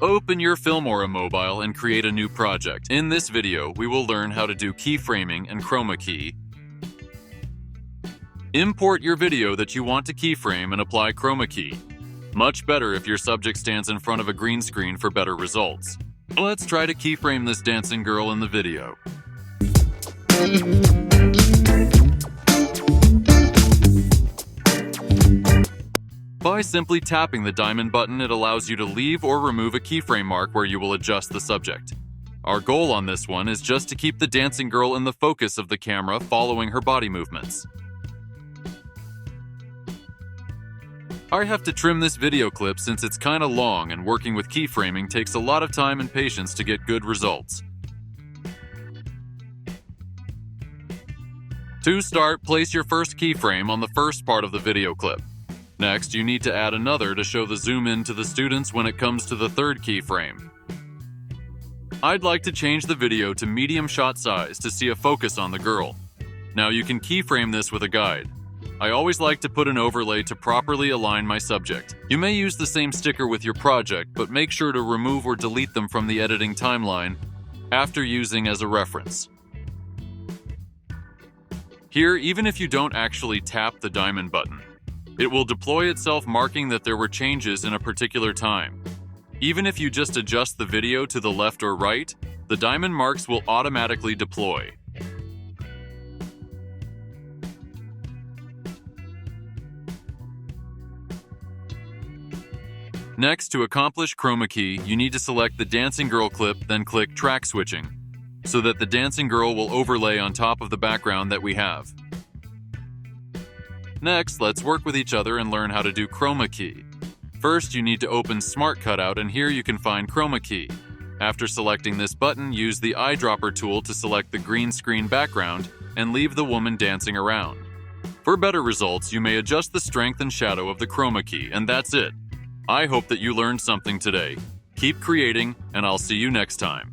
Open your Filmora Mobile and create a new project. In this video, we will learn how to do keyframing and chroma key. Import your video that you want to keyframe and apply chroma key. Much better if your subject stands in front of a green screen for better results. Let's try to keyframe this dancing girl in the video. By simply tapping the diamond button, it allows you to leave or remove a keyframe mark where you will adjust the subject. Our goal on this one is just to keep the dancing girl in the focus of the camera following her body movements. I have to trim this video clip since it's kinda long and working with keyframing takes a lot of time and patience to get good results. To start, place your first keyframe on the first part of the video clip. Next, you need to add another to show the zoom in to the students when it comes to the third keyframe. I'd like to change the video to medium shot size to see a focus on the girl. Now you can keyframe this with a guide. I always like to put an overlay to properly align my subject. You may use the same sticker with your project, but make sure to remove or delete them from the editing timeline after using as a reference. Here, even if you don't actually tap the diamond button, it will deploy itself marking that there were changes in a particular time. Even if you just adjust the video to the left or right, the diamond marks will automatically deploy. Next, to accomplish chroma key, you need to select the dancing girl clip, then click track switching, so that the dancing girl will overlay on top of the background that we have. Next, let's work with each other and learn how to do chroma key. First, you need to open Smart Cutout, and here you can find chroma key. After selecting this button, use the eyedropper tool to select the green screen background and leave the woman dancing around. For better results, you may adjust the strength and shadow of the chroma key, and that's it. I hope that you learned something today. Keep creating, and I'll see you next time.